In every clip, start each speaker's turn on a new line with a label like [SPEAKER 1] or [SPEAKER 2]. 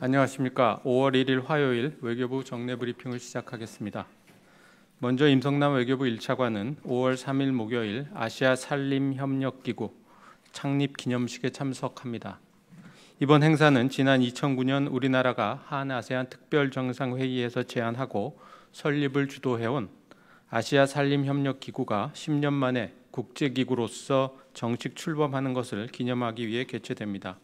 [SPEAKER 1] 안녕하십니까. 5월 1일 화요일 외교부 정례 브리핑을 시작하겠습니다. 먼저 임성남 외교부 1차관은 5월 3일 목요일 아시아 산림협력기구 창립 기념식에 참석합니다. 이번 행사는 지난 2009년 우리나라가 한아세안 특별정상회의에서 제안하고 설립을 주도해온 아시아 산림협력기구가 10년 만에 국제기구로서 정식 출범하는 것을 기념하기 위해 개최됩니다.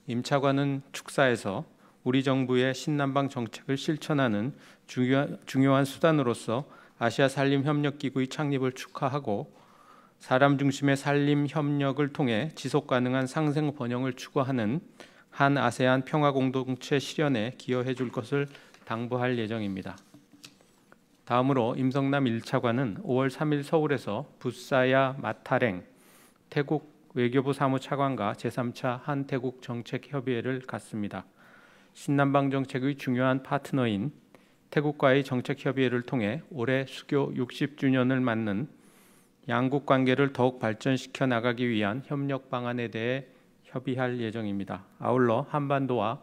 [SPEAKER 1] 임 차관은 축사에서 우리 정부의 신남방 정책을 실천하는 중요한 수단으로서 아시아 산림협력기구의 창립을 축하하고 사람 중심의 산림협력을 통해 지속가능한 상생 번영을 추구하는 한아세안 평화공동체 실현에 기여해 줄 것을 당부할 예정입니다. 다음으로 임성남 1차관은 5월 3일 서울에서 부사야 마타랭 태국 외교부 사무차관과 제3차 한태국 정책협의회를 갖습니다. 신남방 정책의 중요한 파트너인 태국과의 정책협의회를 통해 올해 수교 60주년을 맞는 양국 관계를 더욱 발전시켜 나가기 위한 협력 방안에 대해 협의할 예정입니다. 아울러 한반도와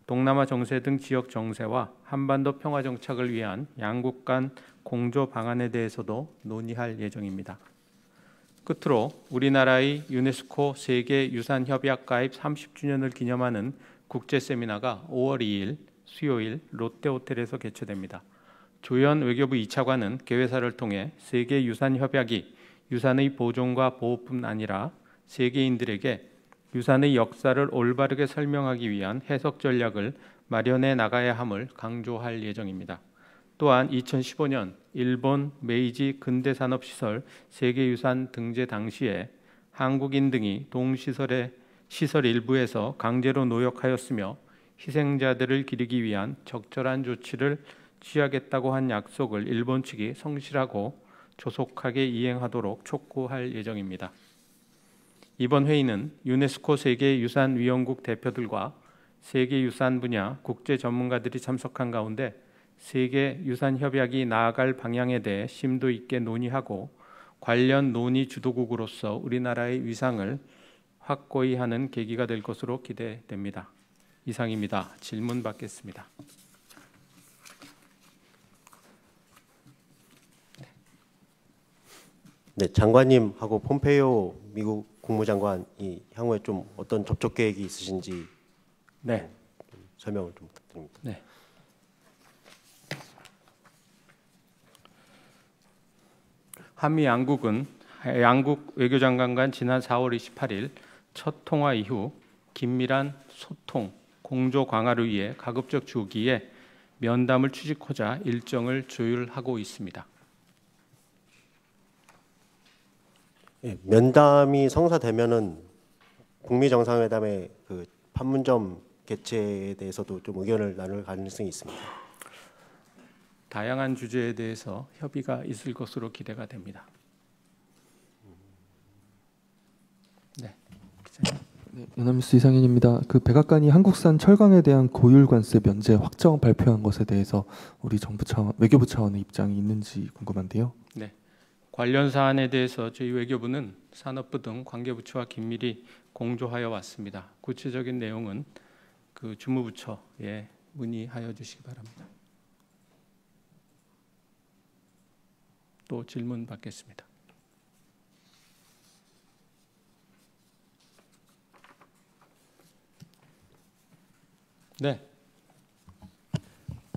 [SPEAKER 1] 동남아 정세 등 지역 정세와 한반도 평화 정착을 위한 양국 간 공조 방안에 대해서도 논의할 예정입니다. 끝으로 우리나라의 유네스코 세계유산협약 가입 30주년을 기념하는 국제 세미나가 5월 2일 수요일 롯데호텔에서 개최됩니다. 조현 외교부 2차관은 개회사를 통해 세계유산협약이 유산의 보존과 보호뿐 아니라 세계인들에게 유산의 역사를 올바르게 설명하기 위한 해석 전략을 마련해 나가야 함을 강조할 예정입니다. 또한 2015년 일본 메이지 근대산업시설 세계유산 등재 당시에 한국인 등이 시설 일부에서 강제로 노역하였으며 희생자들을 기리기 위한 적절한 조치를 취하겠다고 한 약속을 일본 측이 성실하고 조속하게 이행하도록 촉구할 예정입니다. 이번 회의는 유네스코 세계유산위원국 대표들과 세계유산 분야 국제 전문가들이 참석한 가운데 세계유산협약이 나아갈 방향에 대해 심도 있게 논의하고 관련 논의 주도국으로서 우리나라의 위상을 확고히 하는 계기가 될 것으로 기대됩니다. 이상입니다. 질문 받겠습니다.
[SPEAKER 2] 네, 장관님하고 폼페이오 미국 국무장관이 향후에 좀 어떤 접촉 계획이 있으신지 설명을 좀 부탁드립니다.
[SPEAKER 1] 네. 한미 양국은 양국 외교장관 간 지난 4월 28일 첫 통화 이후 긴밀한 소통, 공조 강화를 위해 가급적 조기에 면담을 추진하고자 일정을 조율하고 있습니다.
[SPEAKER 2] 네, 면담이 성사되면은 북미 정상회담의 그 판문점 개최에 대해서도 좀 의견을 나눌 가능성이 있습니다.
[SPEAKER 1] 다양한 주제에 대해서 협의가 있을 것으로 기대가 됩니다. 네, 기자님.
[SPEAKER 3] 네, 연합뉴스 이상현입니다. 그 백악관이 한국산 철강에 대한 고율 관세 면제 확정 발표한 것에 대해서 우리 정부 차원, 외교부 차원의 입장이 있는지 궁금한데요.
[SPEAKER 1] 네, 관련 사안에 대해서 저희 외교부는 산업부 등 관계부처와 긴밀히 공조하여 왔습니다. 구체적인 내용은 그 주무부처에 문의하여 주시기 바랍니다. 또 질문 받겠습니다. 네.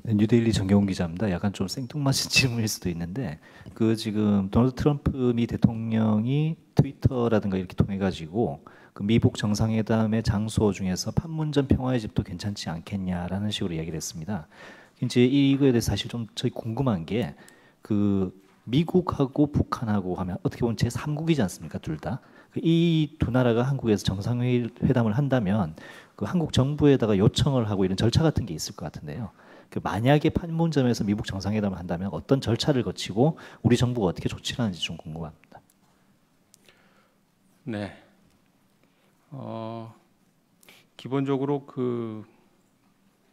[SPEAKER 4] 뉴데일리 정경훈 기자입니다. 약간 좀 생뚱맞은 질문일 수도 있는데 그 지금 도널드 트럼프 미 대통령이 트위터라든가 이렇게 통해 가지고 그 미북 정상회담의 장소 중에서 판문점 평화의 집도 괜찮지 않겠냐라는 식으로 이야기를 했습니다. 이제 이거에 대해서 사실 좀 저희 궁금한 게 그 미국하고 북한하고 하면 어떻게 보면 제3국이지 않습니까? 둘 다. 이 두 나라가 한국에서 정상회담을 한다면 그 한국 정부에다가 요청을 하고 이런 절차 같은 게 있을 것 같은데요. 그 만약에 판문점에서 미북 정상회담을 한다면 어떤 절차를 거치고 우리 정부가 어떻게 조치를 하는지 좀 궁금합니다.
[SPEAKER 1] 네. 기본적으로 그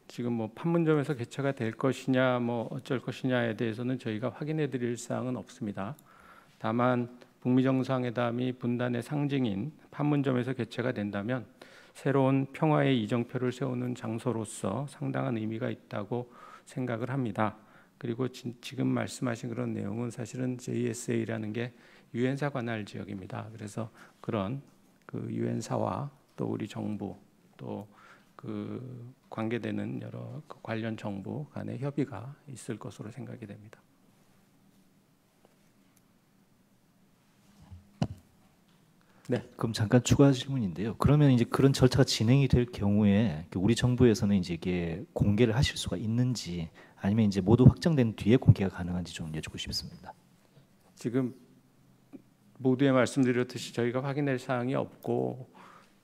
[SPEAKER 1] 지금 뭐 판문점에서 개최가 될 것이냐 뭐 어쩔 것이냐에 대해서는 저희가 확인해 드릴 사항은 없습니다. 다만 북미 정상회담이 분단의 상징인 판문점에서 개최가 된다면 새로운 평화의 이정표를 세우는 장소로서 상당한 의미가 있다고 생각을 합니다. 그리고 지금 말씀하신 그런 내용은 사실은 JSA라는 게 유엔사 관할 지역입니다. 그래서 그런 그 유엔사와 또 우리 정부 또 그 관계되는 여러 그 관련 정부 간의 협의가 있을 것으로 생각이 됩니다. 네.
[SPEAKER 4] 그럼 잠깐 추가 질문인데요. 그러면 이제 그런 절차가 진행이 될 경우에 우리 정부에서는 이제 이게 공개를 하실 수가 있는지 아니면 이제 모두 확정된 뒤에 공개가 가능한지 좀 여쭙고 싶습니다.
[SPEAKER 1] 지금 모두에 말씀드렸듯이 저희가 확인할 사항이 없고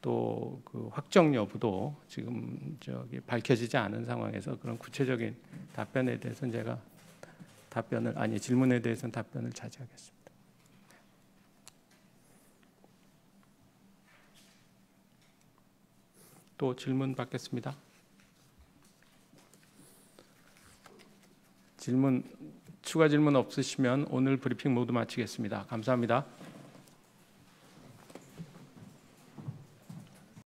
[SPEAKER 1] 또 그 확정 여부도 지금 저기 밝혀지지 않은 상황에서 그런 구체적인 답변에 대해서는 제가 질문에 대해서는 답변을 자제하겠습니다. 또 질문 받겠습니다. 추가 질문 없으시면 오늘 브리핑 모두 마치겠습니다. 감사합니다.